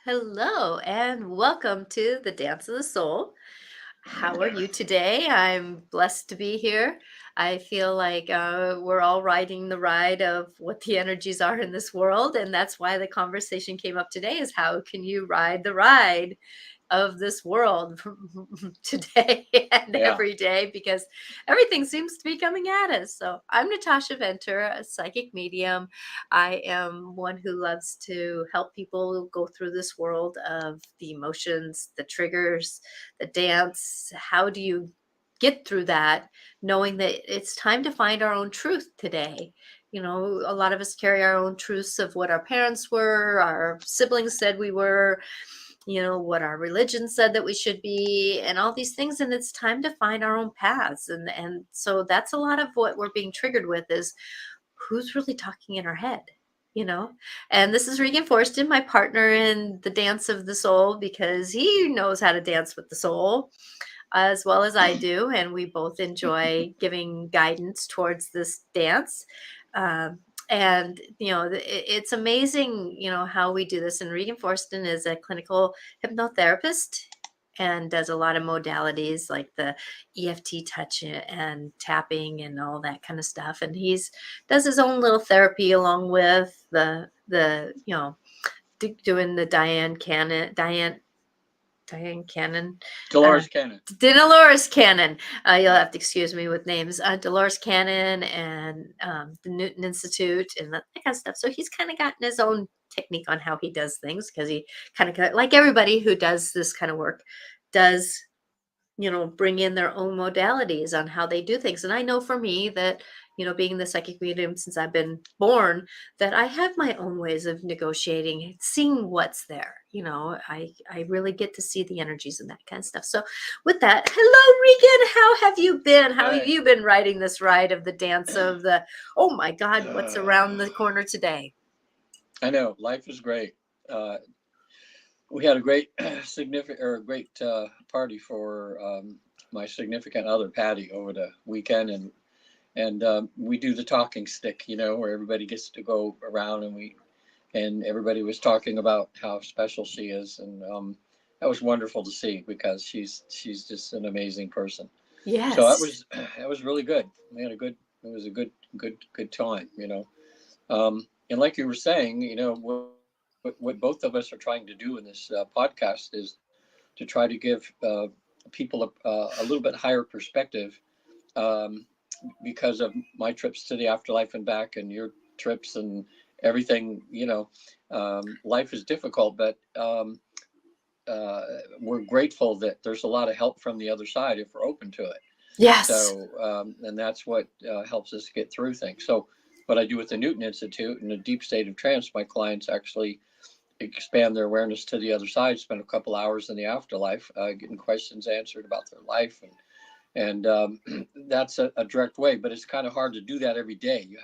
Hello and welcome to the Dance of the Soul. How are you today? I'm blessed to be here. I feel like we're all riding the ride of what the energies are in this world, and that's why the conversation came up today is how can you ride the ride of this world today and Yeah. every day because everything seems to be coming at us. So, I'm Natasha Venter, a psychic medium. I am one who loves to help people go through this world of the emotions, the triggers, the dance. How do you get through that knowing that it's time to find our own truth today? A lot of us carry our own truths of what our parents were, our siblings said we were, what our religion said that we should be, and all these things. And it's time to find our own paths. And so that's a lot of what we're being triggered with is who's really talking in our head, you know? And this is Reagan Forston, my partner in the dance of the soul, because he knows how to dance with the soul as well as I do. And we both enjoy giving guidance towards this dance. And it's amazing, how we do this. And Regan Forston is a clinical hypnotherapist and does a lot of modalities like the EFT touch and tapping and all that kind of stuff. And he's does his own little therapy along with doing the Diane Cannon, uh, Dolores Cannon. Dolores Cannon. You'll have to excuse me with names. Dolores Cannon and the Newton Institute and that kind of stuff. So he's kind of gotten his own technique on how he does things because he kind of like everybody who does this kind of work does bring in their own modalities on how they do things. And I know for me that, being the psychic medium since I've been born, that I have my own ways of negotiating, seeing what's there. I really get to see the energies and that kind of stuff. So with that, hello, Regan. How have you been? How have Hi. you been riding this ride of the dance of the, oh my God, what's around the corner today? I know life is great. Uh, we had a great significant or a great party for my significant other Patty over the weekend, and we do the talking stick, where everybody gets to go around and everybody was talking about how special she is, and that was wonderful to see because she's just an amazing person. So that Yes. was that was really good. We had a good it was a good time. And like you were saying, what both of us are trying to do in this podcast is to try to give people a little bit higher perspective, um, because of my trips to the afterlife and back, and your trips and everything. Life is difficult, but uh, we're grateful that there's a lot of help from the other side if we're open to it. Yes. So, and that's what helps us get through things. So, what I do with the Newton Institute in a deep state of trance, my clients actually expand their awareness to the other side, spend a couple hours in the afterlife, getting questions answered about their life, and that's a direct way. But it's kind of hard to do that every day. You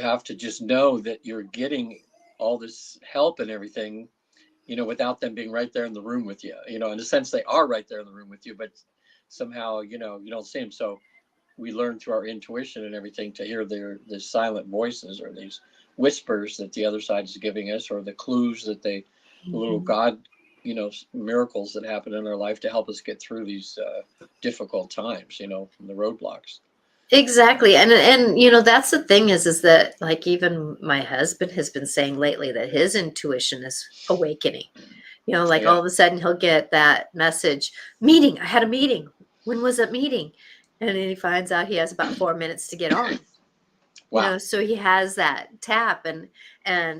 have to just know that you're getting all this help and everything, without them being right there in the room with you. In a sense, they are right there in the room with you, but somehow, you don't see them. So we learn through our intuition and everything to hear the silent voices or these whispers that the other side is giving us, or the clues that the little Mhm. God, miracles that happen in our life to help us get through these difficult times, from the roadblocks. Exactly. And that's the thing is that like even my husband has been saying lately that his intuition is awakening. Like all Yeah. of a sudden he'll get that message, meeting, I had a meeting. When was that meeting? And then he finds out he has about 4 minutes to get on. Wow. So he has that tap and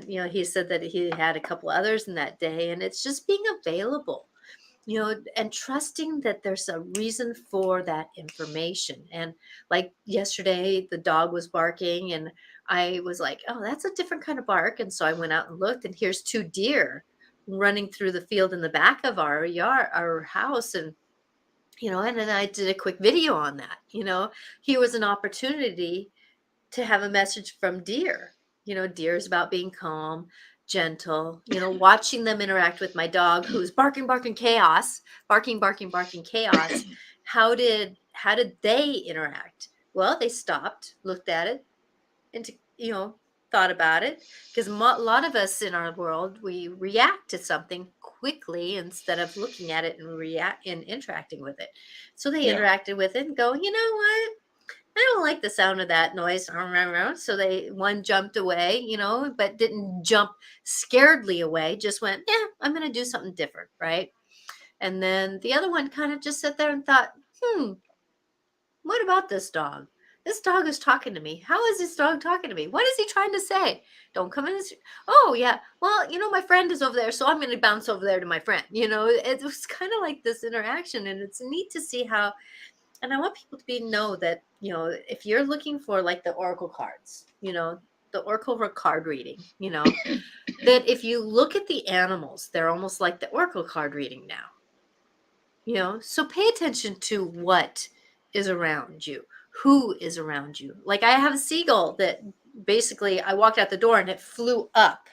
he said that he had a couple others in that day and it's just being available, and trusting that there's a reason for that information. And like yesterday, the dog was barking, and I was like, oh, that's a different kind of bark. And so I went out and looked, and here's two deer running through the field in the back of our yard, our house. And then I did a quick video on that. Here was an opportunity to have a message from deer. Deer is about being calm, gentle, watching them interact with my dog who's barking, barking chaos, barking, barking, barking chaos. How did they interact? Well, they stopped, looked at it, and thought about it, because a lot of us in our world, we react to something quickly instead of looking at it and react and interacting with it. So they Yeah. interacted with it and go, you know what? I don't like the sound of that noise. So one jumped away, but didn't jump scaredly away, just went, yeah, I'm going to do something different. Right. And then the other one kind of just sat there and thought, what about this dog? This dog is talking to me. How is this dog talking to me? What is he trying to say? Don't come in. Oh, yeah. Well, my friend is over there, so I'm going to bounce over there to my friend. It was kind of like this interaction, and it's neat to see how. And I want people to know that, if you're looking for like the oracle cards, the oracle card reading, that if you look at the animals, they're almost like the oracle card reading now. So pay attention to what is around you, who is around you. Like I have a seagull that basically I walked out the door and it flew up.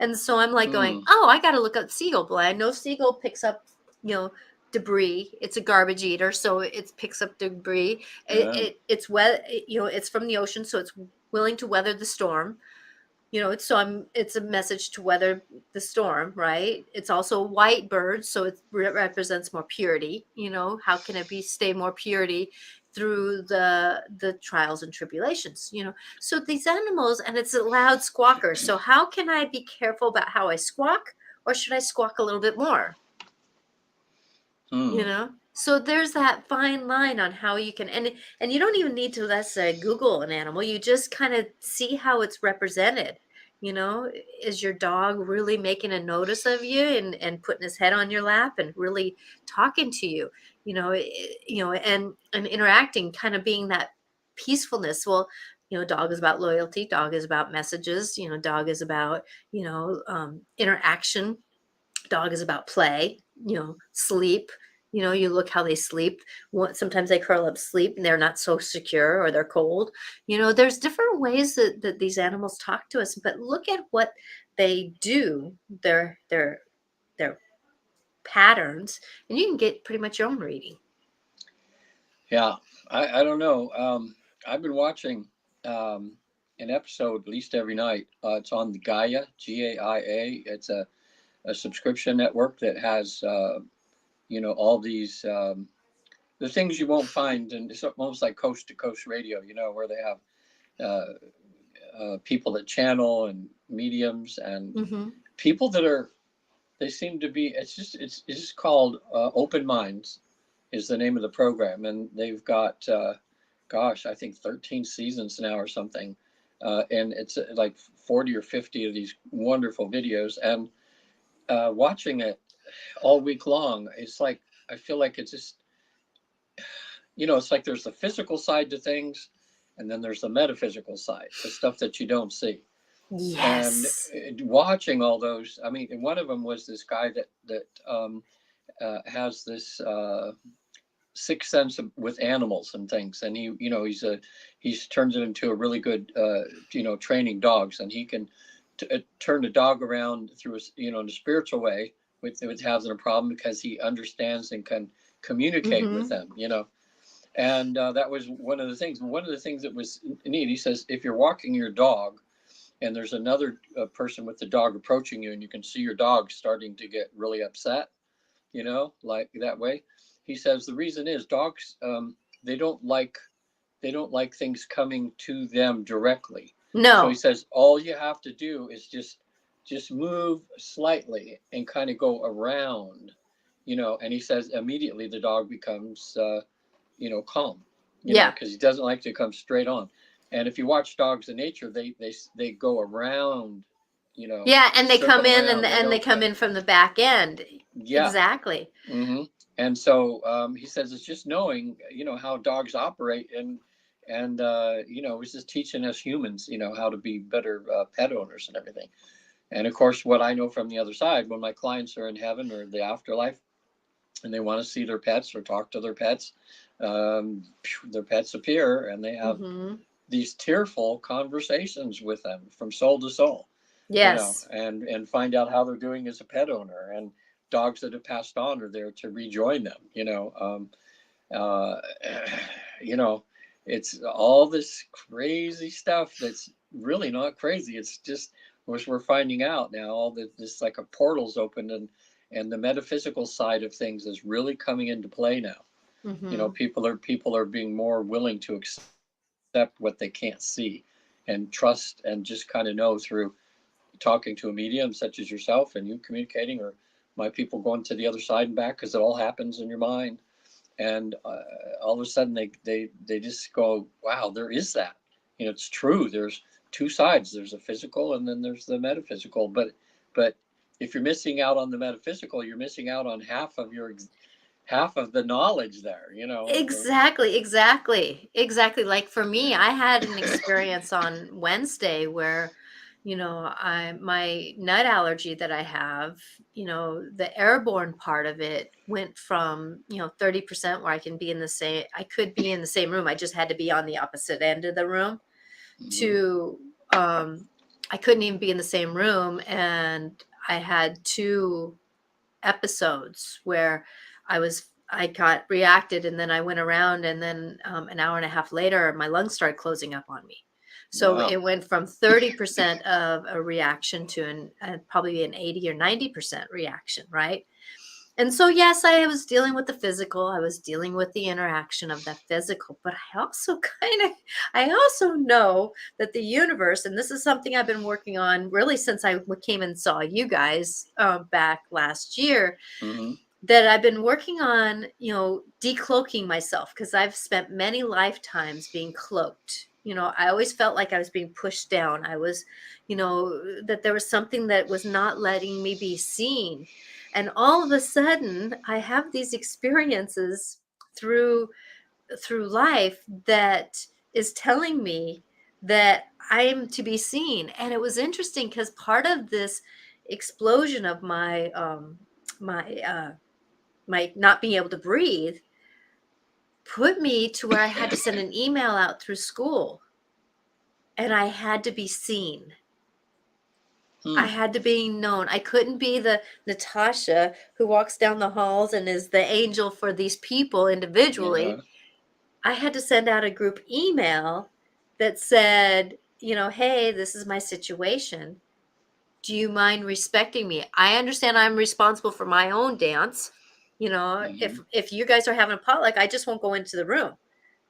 And so I'm like going, oh, I got to look up seagull. But I know seagull picks up, debris. It's a garbage eater, so it picks up debris. Yeah. It's from the ocean, so it's willing to weather the storm. It's a message to weather the storm, right? It's also a white bird, so it represents more purity. How can it stay more purity through the trials and tribulations? So these animals, and it's a loud squawker. So how can I be careful about how I squawk, or should I squawk a little bit more? So there's that fine line on how you can, and you don't even need to, let's say, Google an animal. You just kind of see how it's represented. Is your dog really making a notice of you and putting his head on your lap and really talking to you, and interacting, kind of being that peacefulness. Well, dog is about loyalty, dog is about messages, dog is about, interaction, dog is about play, sleep. You look how they sleep. Sometimes they curl up sleep and they're not so secure, or they're cold. There's different ways that these animals talk to us, but look at what they do, their patterns, and you can get pretty much your own reading. Yeah. I don't know. I've been watching an episode at least every night. It's on the Gaia, Gaia. It's a subscription network that has, all these, the things you won't find, and it's almost like coast to coast radio, where they have people that channel and mediums and people that are, they seem to be, it's just called Open Minds is the name of the program. And they've got, I think 13 seasons now or something. And it's like 40 or 50 of these wonderful videos. And watching it all week long, it's like, I feel like it's just, it's like there's the physical side to things, and then there's the metaphysical side, the stuff that you don't see. Yes. And watching all those, I mean, one of them was this guy that has this sixth sense with animals and things, and he's turns it into a really good training dogs, and he can turn the dog around through in a spiritual way with having a problem, because he understands and can communicate with them, and that was one of the things. One of the things that was neat, he says, if you're walking your dog and there's another person with the dog approaching you, and you can see your dog starting to get really upset, like that way, he says the reason is dogs, they don't like things coming to them directly. So he No. says all you have to do is just move slightly and kind of go around, and he says immediately the dog becomes calm, Yeah. because he doesn't like to come straight on. And if you watch dogs in nature, they go around, Yeah, and they come circle in, around. They and they don't. come in from the back end. Yeah. Exactly. Mm-hmm. And so he says it's just knowing, how dogs operate, and it's just teaching us humans, how to be better pet owners and everything. And of course, what I know from the other side, when my clients are in heaven or the afterlife, and they want to see their pets or talk to their pets appear, and they have these tearful conversations with them from soul to soul, Yes. and find out how they're doing as a pet owner. And dogs that have passed on are there to rejoin them, uh, it's all this crazy stuff that's really not crazy. It's just, which we're finding out now, all this like a portal's opened, and the metaphysical side of things is really coming into play now. Mm-hmm. People are being more willing to accept what they can't see, and trust, and just kind of know through talking to a medium such as yourself, and you communicating, or my people going to the other side and back, because it all happens in your mind. And all of a sudden they just go, wow, there is that. It's true. There's two sides. There's a physical, and then there's the metaphysical. But if you're missing out on the metaphysical, you're missing out on half of the knowledge there. Exactly, exactly, exactly. Like for me, I had an experience on Wednesday where, I my nut allergy that I have, the airborne part of it went from, 30% where I could be in the same room. I just had to be on the opposite end of the room Mhm. to I couldn't even be in the same room, and I had two episodes where I got reacted, and then I went around, and then an hour and a half later my lungs started closing up on me. So Wow. it went from 30% of a reaction to probably an 80 or 90% reaction, right? And so, yes, I was dealing with the physical. I was dealing with the interaction of the physical, but I also know that the universe, and this is something I've been working on really since I came and saw you guys back last year, Hmm. that I've been working on, decloaking myself, because I've spent many lifetimes being cloaked. I always felt like I was being pushed down. That there was something that was not letting me be seen. And all of a sudden, I have these experiences through life that is telling me that I am to be seen. And it was interesting because part of this explosion of my my not being able to breathe put me to where I had to send an email out through school, and I had to be seen. I Hmm. had to be known. I couldn't be the Natasha who walks down the halls and is the angel for these people Yeah. individually. I had to send out a group email that said, hey, this is my situation. Do you mind respecting me? I understand I'm responsible for my own dance. Hmm. If you guys are having a potluck, I just won't go into the room.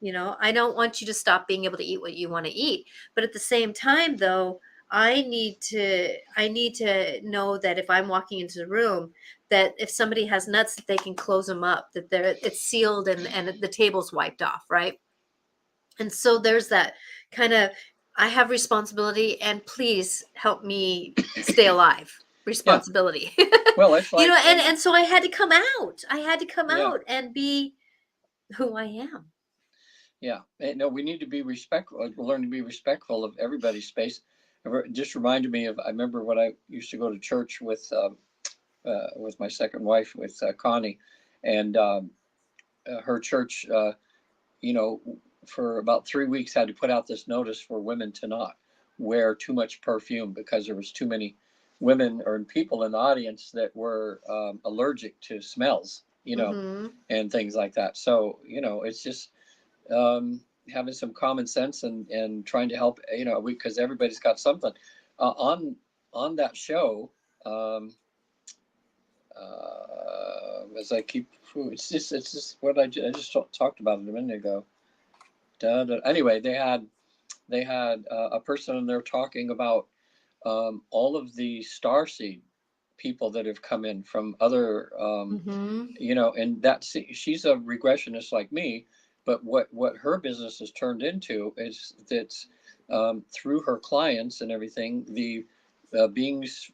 I don't want you to stop being able to eat what you want to eat. But at the same time, though, I need to know that if I'm walking into the room, that if somebody has nuts, that they can close them up, that it's sealed, and the table's wiped off, right? And so there's that kind of, I have responsibility, and please help me stay alive Yeah. responsibility. Well, it's like, And so I had to come out. I had to come yeah. out and be who I am. Yeah, no, we need to be respectful. Learn to be respectful of everybody's space. It just reminded me of, I remember when I used to go to church with my second wife, with Connie, and her church, you know, for about 3 weeks had to put out this notice for women to not wear too much perfume, because there was too many women or people in the audience that were allergic to smells, Hmm. and things like that. So, it's just um, having some common sense, and trying to help, because everybody's got something on that show. Um, as I keep, it's just what I just talked about it a minute ago. Anyway, they had a person in there talking about all of the starseed people that have come in from other, Hmm. and she's a regressionist like me, but what her business has turned into is that through her clients and everything, the beings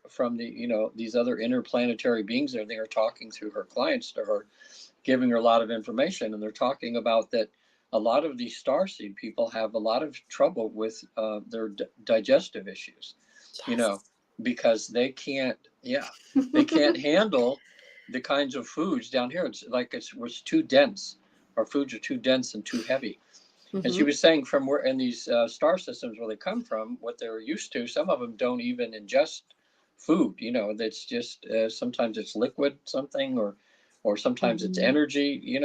from these other interplanetary beings and everything are talking through her clients to her, giving her a lot of information, and they're talking about that a lot of these starseed people have a lot of trouble with their digestive issues, you know, Yes. because they can't handle the kinds of foods down here. It's like it was too dense. Our foods are too dense and too heavy. And she Hmm. was saying from where in these star systems where they come from, what they're used to, some of them don't even ingest food. That's just sometimes it's liquid something, or sometimes it's Hmm. energy.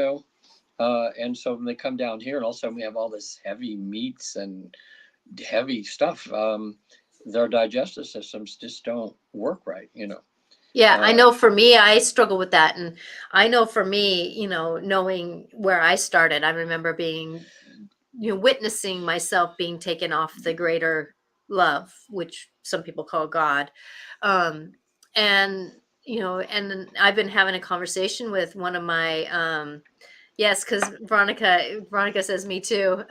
And so when they come down here, and all of a sudden we have all this heavy meats and heavy stuff, their digestive systems just don't work right, Yeah, I uh, know for me, I struggle with that. And I know for me, knowing where I started, I remember being, witnessing myself being taken off the greater love, which some people call God. Um, and, and then I've been having a conversation with one of my, yes, because Veronica says me too.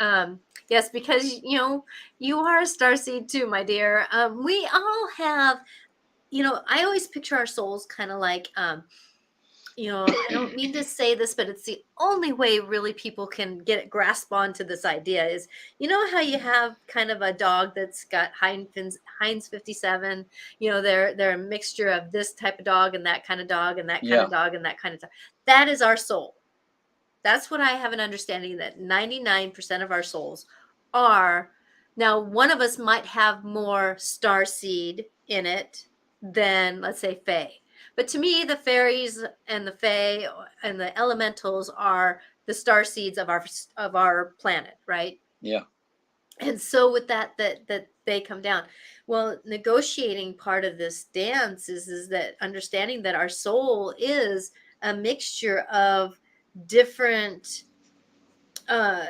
Yes, because, you are a star seed too, my dear. We all have, I always picture our souls kind of like, I don't mean to say this, but it's the only way really people can get grasp onto this idea is, how you have kind of a dog that's got Heinz 57, they're a mixture of this type of dog and that kind of dog and that kind yeah. of dog and that kind of dog. That is our soul. That's what I have an understanding that 99% of our souls are. Now, one of us might have more star seed in it than, let's say, Fae. But to me, the fairies and the Fae and the elementals are the star seeds of our planet, right? Yeah. And so with that they come down. Well, negotiating part of this dance is that understanding that our soul is a mixture of different uh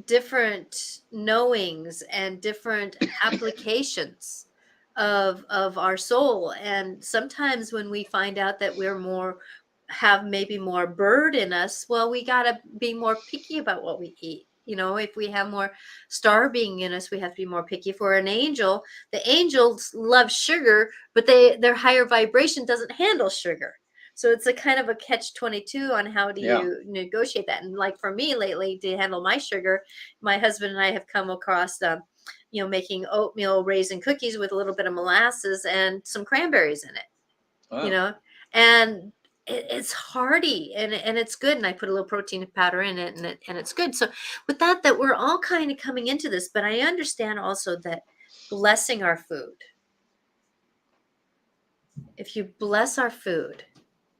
different knowings and different applications of our soul. And sometimes when we find out that we're more have maybe more bird in us, well, we got to be more picky about what we eat. If we have more star being in us, we have to be more picky. For an angel, the angels love sugar, but their higher vibration doesn't handle sugar. So it's a kind of a catch 22 on how do Yeah. you negotiate that. And like for me lately, to handle my sugar, my husband and I have come across, making oatmeal raisin cookies with a little bit of molasses and some cranberries in it, you Wow. know, and it's hearty and it's good. And I put a little protein powder in it and it's good. So with that we're all kind of coming into this, but I understand also that blessing our food, if you bless our food,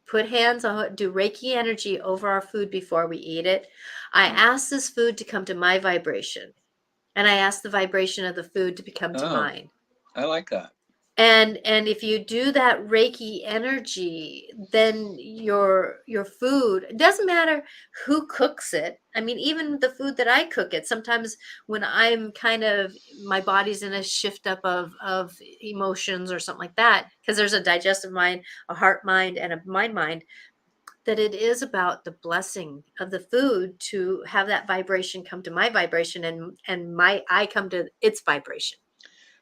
put hands on it, do Reiki energy over our food before we eat it. I ask this food to come to my vibration, and I ask the vibration of the food to become to Oh, mine. I like that. And if you do that Reiki energy, then your food, it doesn't matter who cooks it. I mean, even the food that I cook it, sometimes when I'm kind of, my body's in a shift up of emotions or something like that, because there's a digestive mind, a heart mind, and a mind, that it is about the blessing of the food to have that vibration come to my vibration, and my I come to its vibration.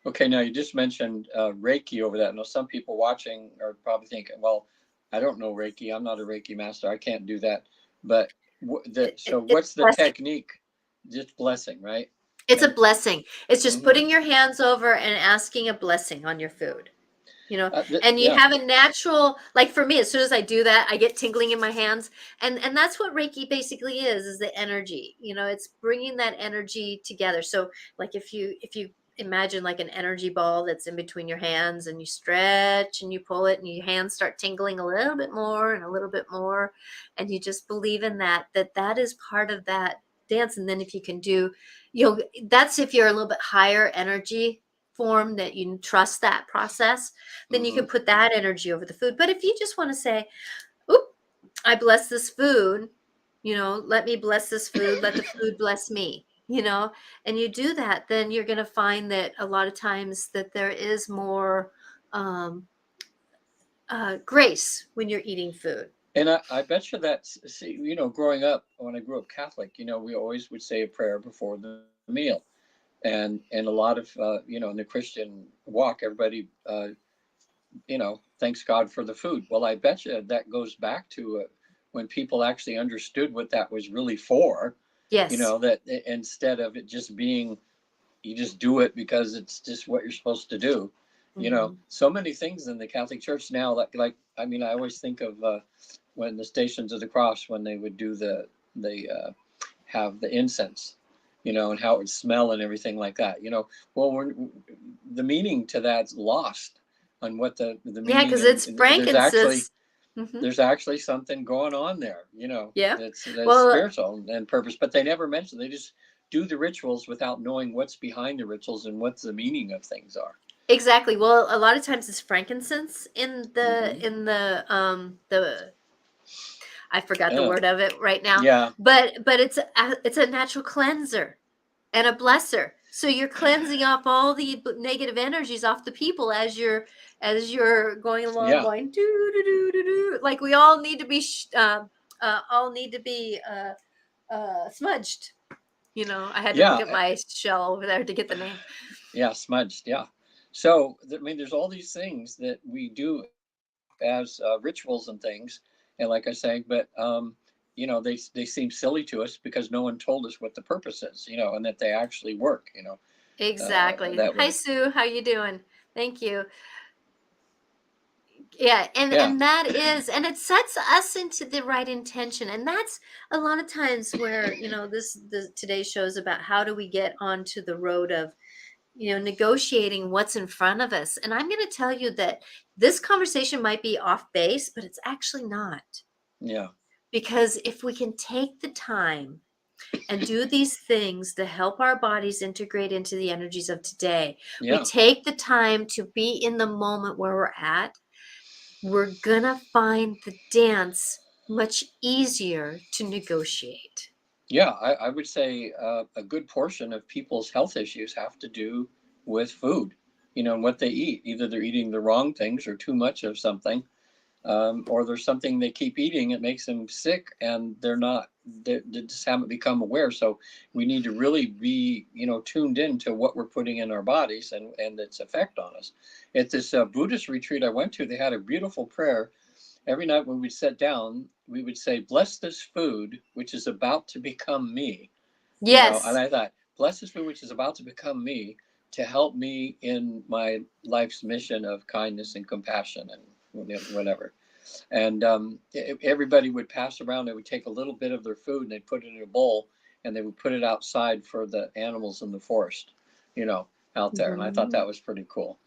Okay, now you just mentioned Reiki over that. Now, some people watching are probably thinking, well, I don't know Reiki. I'm not a Reiki master. I can't do that. But so It's what's the blessing. technique? Just blessing, right? It's a And blessing. It's just hmm putting your hands over and asking a blessing on your food. And you yeah. have a natural, like for me, as soon as I do that, I get tingling in my hands. And that's what Reiki basically is the energy. It's bringing that energy together. So like if you imagine like an energy ball that's in between your hands, and you stretch and you pull it and your hands start tingling a little bit more and a little bit more, and you just believe in that is part of that dance. And then if you can do, that's if you're a little bit higher energy form, that you trust that process, then you hmm can put that energy over the food. But if you just want to say, oop, I bless this food, let me bless this food, let the food bless me, and you do that, then you're going to find that a lot of times that there is more um, grace when you're eating food. And I bet you that's, see, growing up, when I grew up Catholic, we always would say a prayer before the meal. And a lot of, in the Christian walk, everybody, thanks God for the food. Well, I bet you that goes back to when people actually understood what that was really for, Yes. that instead of it just being, you just do it because it's just what you're supposed to do. Hmm. So many things in the Catholic Church now, I mean, I always think of when the Stations of the Cross, when they would do they have the incense, and how it would smell and everything like that. Well, the meaning to that's lost on what the Yeah, meaning, because and it's frankincense. Hmm. there's actually something going on there, Yeah. that's Well, spiritual and purpose, but they never mention. They just do the rituals without knowing what's behind the rituals and what the meaning of things are. Exactly. Well, a lot of times it's frankincense in Mm-hmm. the I forgot the Yeah. word of it right now, Yeah. but it's a natural cleanser and a blesser. So you're cleansing off all the negative energies off the people as you're going along, Yeah. going do do do do do. Like we all need to be all need to be smudged. You know, I had to look Yeah. at my shell over there to get the name. Yeah. Smudged. Yeah. So, I mean, there's all these things that we do as rituals and things. And like I say, but, they seem silly to us because no one told us what the purpose is, and that they actually work, Exactly. that Hi way. Sue, how you doing? Thank you. Yeah, Yeah. and that is, and it sets us into the right intention, and that's a lot of times where the today's show is about how do we get onto the road of negotiating what's in front of us. And I'm going to tell you that this conversation might be off base, but it's actually not, Yeah. because if we can take the time and do these things to help our bodies integrate into the energies of today, we Yeah. take the time to be in the moment where we're at, we're gonna find the dance much easier to negotiate. Yeah. I would say a good portion of people's health issues have to do with food, and what they eat. Either they're eating the wrong things or too much of something, or there's something they keep eating, it makes them sick, and they just haven't become aware. So we need to really be tuned in to what we're putting in our bodies, and its effect on us. At this Buddhist retreat I went to, they had a beautiful prayer. Every night when we sat down, we would say, bless this food which is about to become me. And Yes. I thought, bless this food which is about to become me, to help me in my life's mission of kindness and compassion and whatever. And everybody would pass around. They would take a little bit of their food and they'd put it in a bowl, and they would put it outside for the animals in the forest, you know, out there. And I thought Mhm. that was pretty cool.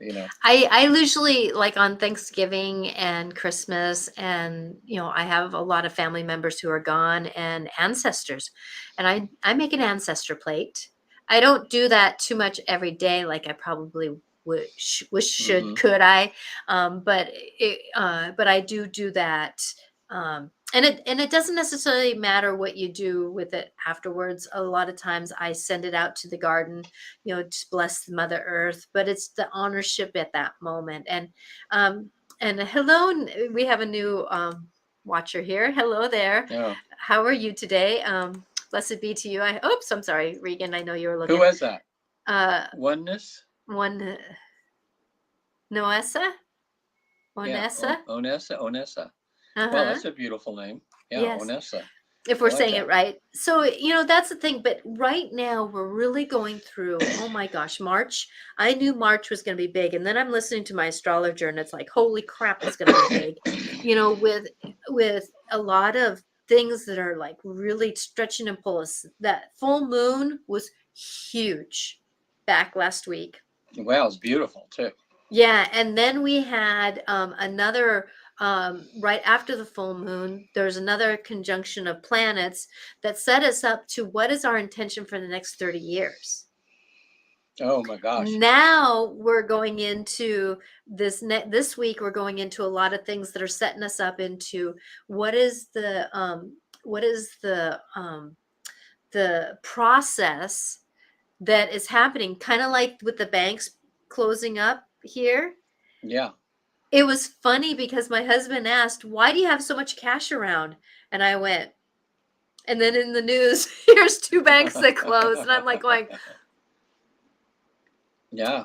I usually, like on Thanksgiving and Christmas, and I have a lot of family members who are gone and ancestors, and I make an ancestor plate. I don't do that too much every day, like I probably wish should Mm-hmm. could I, but I do that. And it doesn't necessarily matter what you do with it afterwards. A lot of times I send it out to the garden, just bless the Mother Earth, but it's the ownership at that moment. And hello, we have a new watcher here. Hello there. Yeah. How are you today? Blessed be to you. Oops, I'm sorry, Regan. I know you were Who looking. was that? Uh, Oneness? one Noessa, Yeah. Onessa. Onessa. Uh Well, huh. that's a beautiful name. Yeah, Yes, Onessa. if I we're like saying it that. right. So, that's the thing. But right now, we're really going through, oh my gosh, March. I knew March was going to be big. And then I'm listening to my astrologer, and it's like, holy crap, it's going to be big, with a lot of things that are like really stretching and pulling us. That full moon was huge back last week. Wow, it's beautiful too. Yeah, and then we had another right after the full moon. There's another conjunction of planets that set us up to what is our intention for the next 30 years. Oh my gosh. Now we're going into this week. We're going into a lot of things that are setting us up into what is the process that is happening, kind of like with the banks closing up here. Yeah. It was funny because my husband asked, "Why do you have so much cash around?" And I went, and then in the news, here's two banks that closed. And I'm like going, Yeah.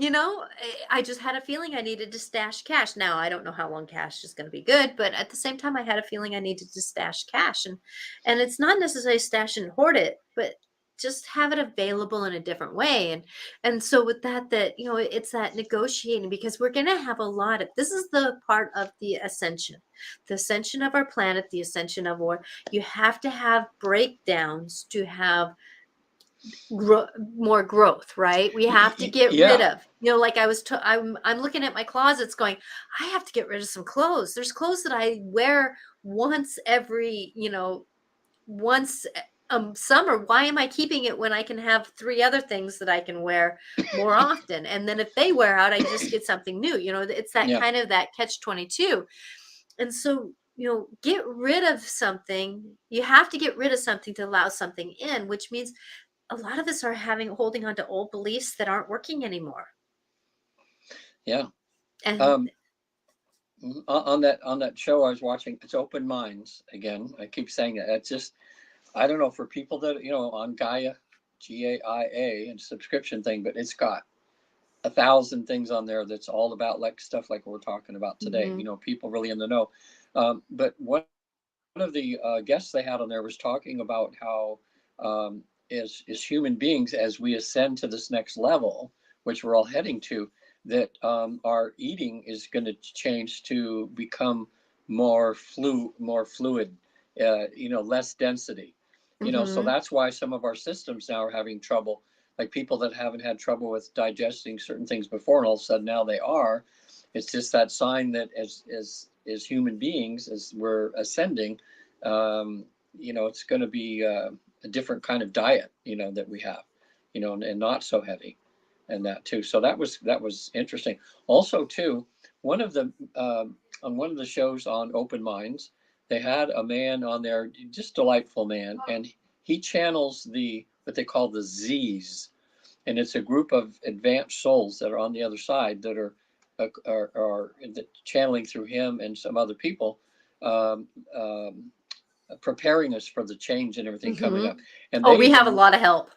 I just had a feeling I needed to stash cash. Now, I don't know how long cash is going to be good, but at the same time, I had a feeling I needed to stash cash. And it's not necessarily stash and hoard it, but just have it available in a different way. And so with that, it's that negotiating, because we're going to have a lot of, this is the part of the ascension of our planet, the ascension of war. You have to have breakdowns to have more growth, right? We have to get rid Yeah. of, like I'm looking at my closets going, I have to get rid of some clothes. There's clothes that I wear once every, once summer, why am I keeping it when I can have 3 other things that I can wear more often? And then if they wear out, I just get something new. It's that Yeah. kind of that catch 22. And so, get rid of something. You have to get rid of something to allow something in, which means a lot of us are holding on to old beliefs that aren't working anymore. Yeah. And Um, on that show I was watching, it's Open Minds again. I keep saying that. It's just, I don't know, for people that, on Gaia, GAIA, and subscription thing, but it's got 1,000 things on there that's all about like stuff like we're talking about today. mhm, People really in the know. But one of the guests they had on there was talking about how, as human beings, as we ascend to this next level, which we're all heading to, that our eating is going to change to become more fluid, less density. So mhm, that's why some of our systems now are having trouble. Like people that haven't had trouble with digesting certain things before, and all of a sudden now they are. It's just that sign that as human beings, as we're ascending, it's going to be a different kind of diet, that we have, and not so heavy, and that too. So that was interesting. Also, too, one of the on one of the shows on Open Minds, they had a man on there, just delightful man, and he channels the what they call the Z's, and it's a group of advanced souls that are on the other side that are channeling through him and some other people, um, um, preparing us for the change and everything coming up. mhm. And Oh, they we have a even, lot of help.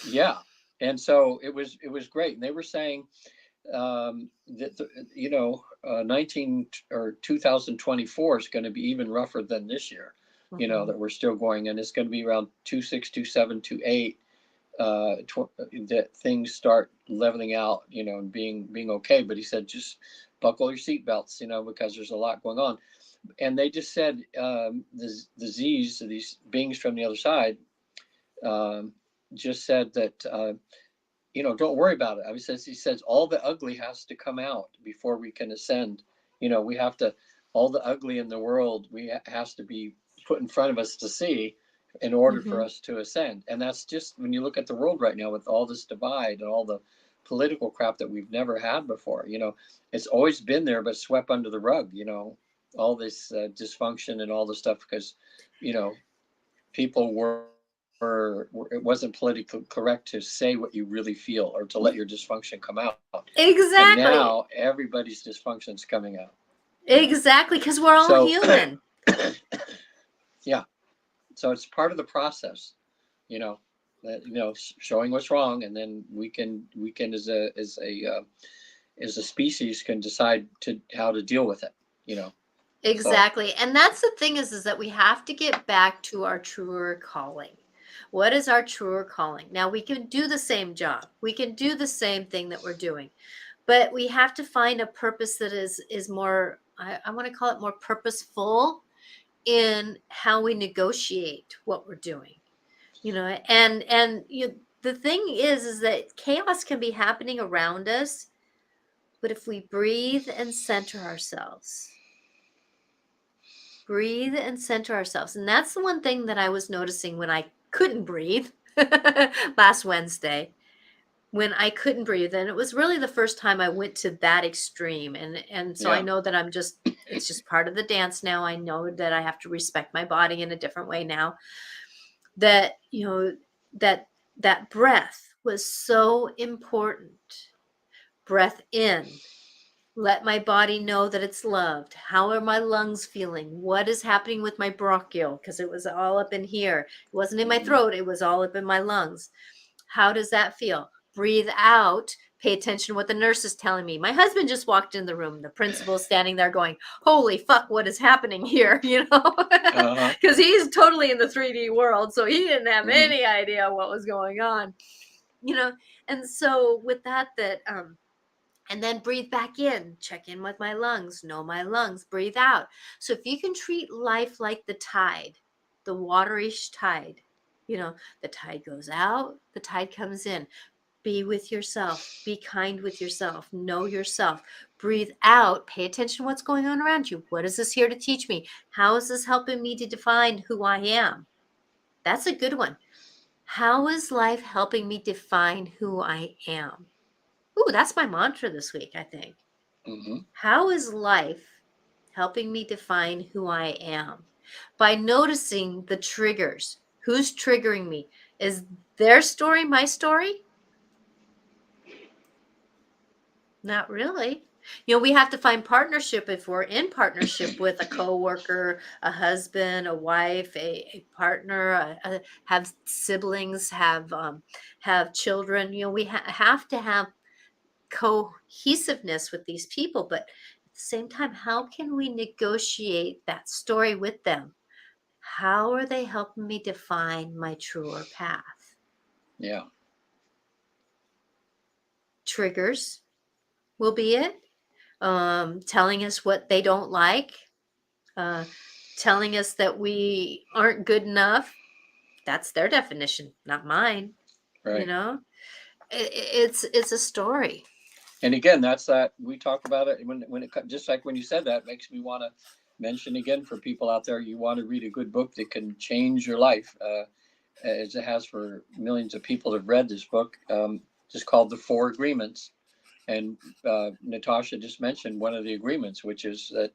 yeah, and so it was great. And they were saying that 19 or 2024 is going to be even rougher than this year. Mhm, That we're still going, and it's going to be around 26, 27, 28, that things start leveling out, and being okay. But he said, just buckle your seatbelts, because there's a lot going on. And they just said, the Z's, these beings from the other side, um, just said that, don't worry about it. He says all the ugly has to come out before we can ascend. We have to, all the ugly in the world, has to be put in front of us to see in order for mhm. us to ascend. And that's just, when you look at the world right now with all this divide and all the political crap that we've never had before, it's always been there, but swept under the rug, all this dysfunction and all this stuff because, you know, people it wasn't politically correct to say what you really feel or to let Y- your dysfunction come out. And Exactly. now everybody's dysfunction's coming out, you know. Exactly, because we're all So human. yeah, so it's part of the process, you know, showing what's wrong, and then we can as a species can decide to how to deal with it, you know. So Exactly. And that's the thing is that we have to get back to our truer calling. What is our truer calling? Now we can do the same job. We can do the same thing that we're doing, but we have to find a purpose that is more, I want to call it more purposeful in how we negotiate what we're doing. The thing is that chaos can be happening around us, but if we breathe and center ourselves, breathe and center ourselves. And that's the one thing that I was noticing when I couldn't breathe last Wednesday, when I couldn't breathe. And it was really the first time I went to that extreme. And so I yeah, know that it's just part of the dance now. I know that I have to respect my body in a different way now. That, that that breath was so important. Breath in. Let my body know that it's loved. How are my lungs feeling? What is happening with my bronchial? Because it was all up in here. It wasn't in my hmm, throat, it was all up in my lungs. How does that feel? Breathe out. Pay attention to what the nurse is telling me. My husband just walked in the room. The principal is standing there going, "Holy fuck, what is happening here?" uh-huh, Because he's totally in the 3D world. So he didn't have hmm, any idea what was going on. You know, and so with that, and then breathe back in, check in with my lungs, know my lungs, breathe out. So if you can treat life like the tide, the waterish tide, the tide goes out, the tide comes in. Be with yourself, be kind with yourself, know yourself, breathe out, pay attention to what's going on around you. What is this here to teach me? How is this helping me to define who I am? That's a good one. How is life helping me define who I am? Ooh, that's my mantra this week, I think. Hmm. How is life helping me define who I am? By noticing the triggers. Who's triggering me? Is their story my story? Not really. We have to find partnership if we're in partnership with a coworker, a husband, a wife, a partner, have siblings, have children. We have to have cohesiveness with these people, but at the same time, how can we negotiate that story with them? How are they helping me define my truer path? Yeah. Triggers will be it. Telling us what they don't like, uh, telling us that we aren't good enough. That's their definition, not mine. You Right. know, it's a story. And again, that's that we talk about it when it just like when you said that, makes me want to mention again for people out there, you want to read a good book that can change your life, as it has for millions of people that have read this book, just called The Four Agreements. And Natasha just mentioned one of the agreements, which is that,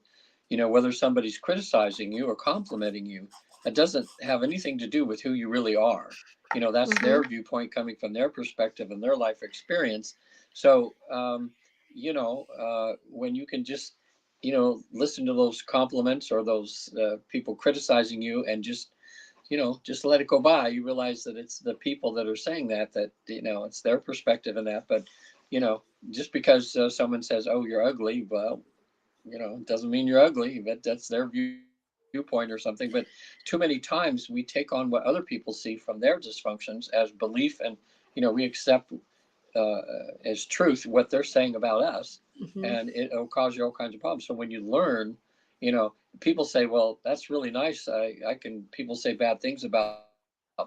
whether somebody's criticizing you or complimenting you, that doesn't have anything to do with who you really are. That's Hmm. their viewpoint coming from their perspective and their life experience. So, when you can just, listen to those compliments or those people criticizing you and just let it go by. You realize that it's the people that are saying that it's their perspective in that. But you know, just because someone says, "Oh, you're ugly," well, it doesn't mean you're ugly. But that's their viewpoint or something. But too many times we take on what other people see from their dysfunctions as belief, and we accept as truth what they're saying about us, Hmm. and it'll cause you all kinds of problems. So when you learn, people say, "Well, that's really nice. I can." People say bad things about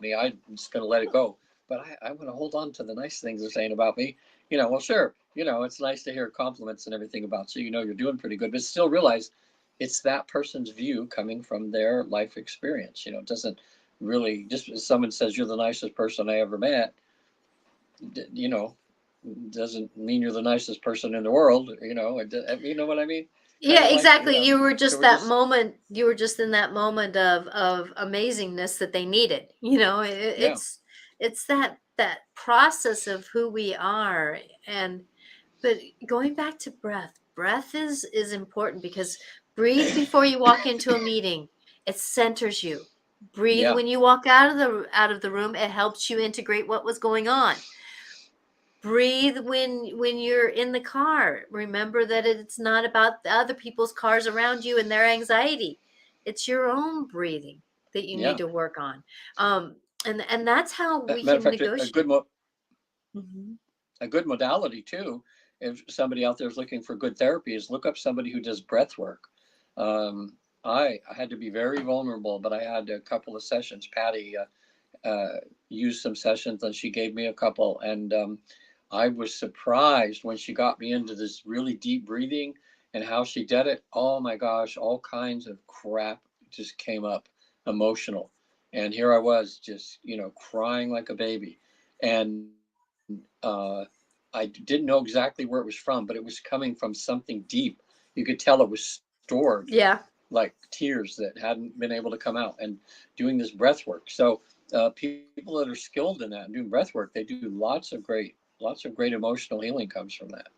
me. I'm just going to let it go. But I want to hold on to the nice things they're saying about me. Well, sure. It's nice to hear compliments and everything about you. You're doing pretty good, but still realize it's that person's view coming from their life experience. It doesn't really just as someone says you're the nicest person I ever met. You know, doesn't mean you're the nicest person in the world. You know what I mean? Kind Yeah, of like exactly. You were so just we're that just moment. You were just in that moment of amazingness that they needed. yeah It's that process of who we are. And but going back to breath, breath is important because breathe before you walk into a meeting. It centers you. Breathe yeah when you walk out of the room. It helps you integrate what was going on. Breathe when you're in the car. Remember that it's not about the other people's cars around you and their anxiety. It's your own breathing that you need yeah. to work on. And that's how we Matter of can fact, negotiate. Mhm. a good modality too, if somebody out there is looking for good therapy, is look up somebody who does breath work. I had to be very vulnerable, but I had a couple of sessions. Patty used some sessions, and she gave me a couple, and I was surprised when she got me into this really deep breathing and how she did it. Oh my gosh, all kinds of crap just came up, emotional, and here I was just crying like a baby, and I didn't know exactly where it was from, but it was coming from something deep. You could tell it was stored, Yeah. like tears that hadn't been able to come out, and doing this breath work. So people that are skilled in that and doing breath work, they do lots of great emotional healing comes from that.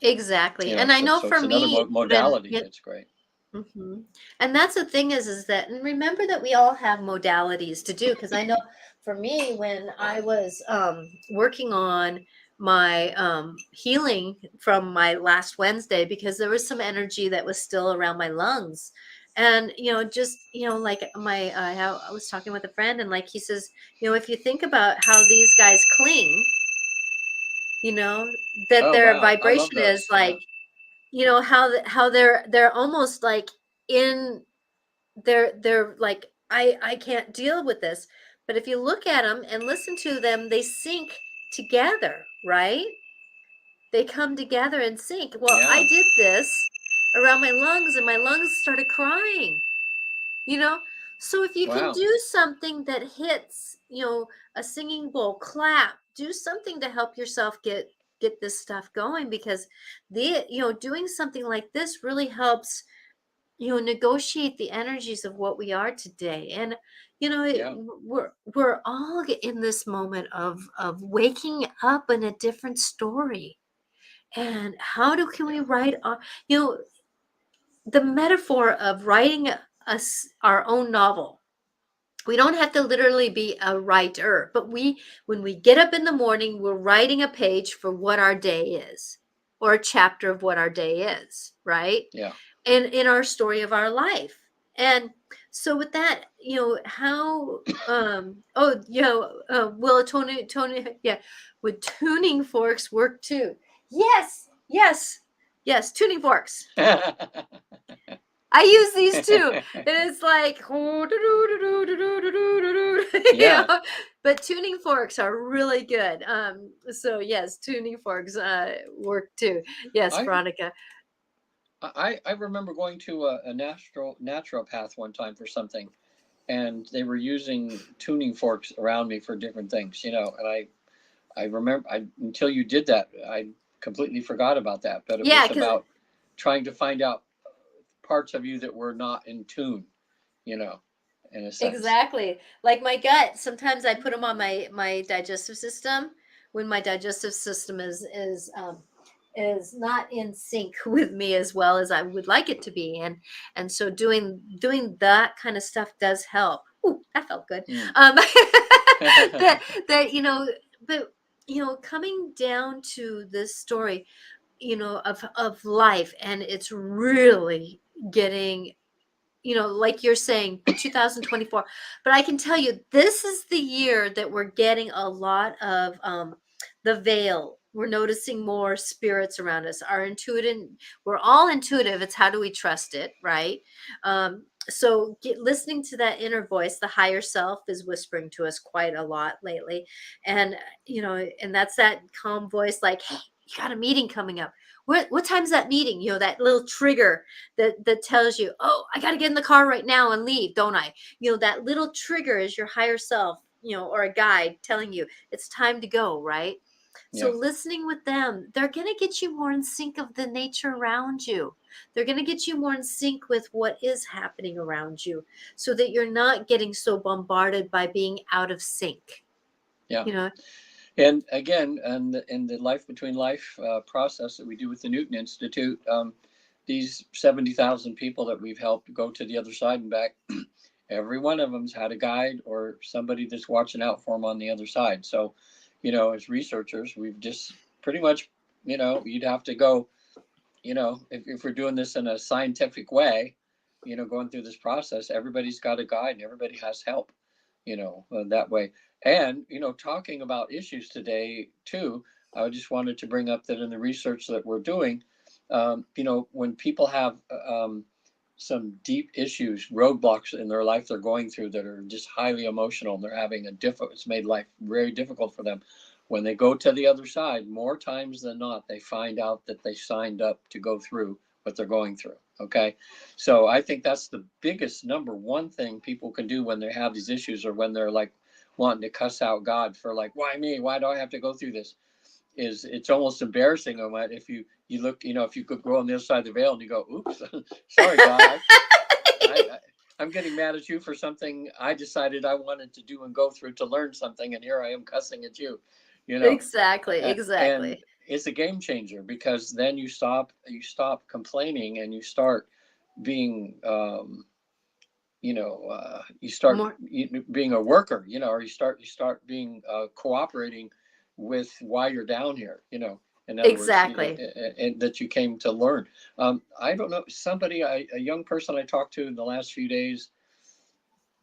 Exactly. And I So know so for it's another me, when modality yeah, that's great. mhm. And that's the thing is that, and remember that we all have modalities to do. Because I know for me, when I was working on my healing from my last Wednesday, because there was some energy that was still around my lungs. And, just, like how I was talking with a friend, and like he says, if you think about how these guys cling, that Oh their wow, I love vibration is those. Yeah, like, how they're almost like in they're like, I can't deal with this. But if you look at them and listen to them, they sync together, right? They come together and sync. Well, I yeah, did this around my lungs, and my lungs started crying, you know? So if you can Wow. do something that hits, a singing bowl, clap, do something to help yourself get this stuff going, because doing something like this really helps, negotiate the energies of what we are today. And Yeah. we're all in this moment of waking up in a different story. And how do can we Yeah. write you know the metaphor of writing our own novel. We don't have to literally be a writer, but when we get up in the morning, we're writing a page for what our day is, or a chapter of what our day is, right? Yeah. And in our story of our life. And so with that, how will Tony yeah, would tuning forks work too? Yes, yes, yes, tuning forks. I use these too. And it's like, Yeah. but tuning forks are really good. So yes, tuning forks work too. Yes, I Veronica. I remember going to a naturopath one time for something, and they were using tuning forks around me for different things, and I remember, until you did that, I completely forgot about that. But it Yeah, was because about trying to find out parts of you that were not in tune, you know, in a sense. exactly. Like my gut, sometimes I put them on my digestive system when my digestive system is not in sync with me as well as I would like it to be. And so doing that kind of stuff does help. Ooh, that felt good. Mm. Um that that but coming down to this story, of life, and it's really getting, like you're saying, 2024. But I can tell you, this is the year that we're getting a lot of the veil. We're noticing more spirits around us. Our intuitive, we're all intuitive. It's how do we trust it, right? So listening to that inner voice, the higher self is whispering to us quite a lot lately. And, and that's that calm voice like, hey, you got a meeting coming up. What time's that meeting? That little trigger that tells you, oh, I got to get in the car right now and leave, don't I? That little trigger is your higher self, or a guide telling you it's time to go, right? So Yeah. listening with them, they're going to get you more in sync of the nature around you. They're going to get you more in sync with what is happening around you, so that you're not getting so bombarded by being out of sync. Yeah. You know, And again, in the Life Between Life process that we do with the Newton Institute, these 70,000 people that we've helped go to the other side and back, every one of them's had a guide or somebody that's watching out for them on the other side. So, as researchers, we've just pretty much, you'd have to go, if we're doing this in a scientific way, going through this process, everybody's got a guide and everybody has help, that way. And, talking about issues today too, I just wanted to bring up that in the research that we're doing, when people have some deep issues, roadblocks in their life they're going through that are just highly emotional, and they're having it's made life very difficult for them. When they go to the other side, more times than not, they find out that they signed up to go through what they're going through. Okay. So I think that's the biggest number one thing people can do when they have these issues, or when they're like wanting to cuss out God for like, why me? Why do I have to go through this? Is it's almost embarrassing on what if you look, if you could go on the other side of the veil and you go, oops, sorry, God, I'm getting mad at you for something I decided I wanted to do and go through to learn something, and here I am cussing at you, you know, exactly, and exactly. it's a game changer, because then you stop complaining and you start being, you start More being a worker, or you start being cooperating with why you're down here, in other words, exactly. and that you came to learn. I don't know, a young person I talked to in the last few days,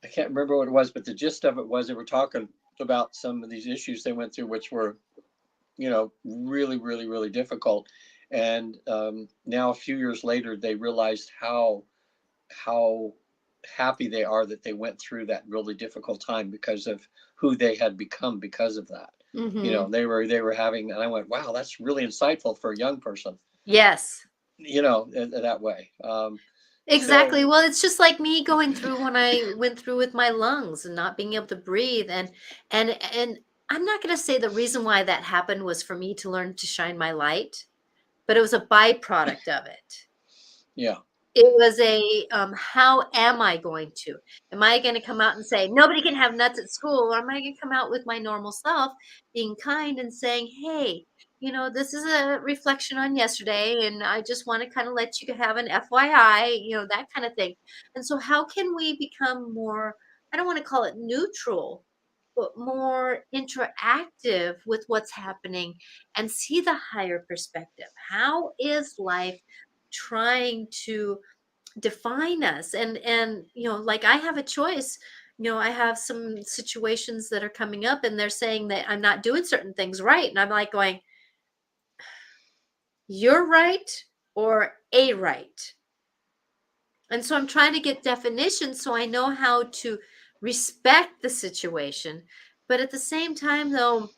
I can't remember what it was, but the gist of it was they were talking about some of these issues they went through, which were, really, really, really difficult. And now a few years later, they realized how happy they are that they went through that really difficult time, because of who they had become because of that. Hmm. They were having, and I went, wow, that's really insightful for a young person, Yes. that way. So Exactly. Well, it's just like me going through when I went through with my lungs and not being able to breathe, and I'm not going to say the reason why that happened was for me to learn to shine my light, but it was a byproduct of it. yeah. It was a, how am I going to? Am I gonna come out and say, "Nobody can have nuts at school," or am I gonna come out with my normal self, being kind and saying, "Hey, this is a reflection on yesterday, and I just wanna kinda let you have an FYI," that kinda thing. And so how can we become more, I don't wanna call it neutral, but more interactive with what's happening and see the higher perspective? How is life trying to define us? And like, I have a choice. I have some situations that are coming up, and they're saying that I'm not doing certain things right, and I'm like going, you're right, or a right. And so I'm trying to get definitions so I know how to respect the situation, but at the same time, though,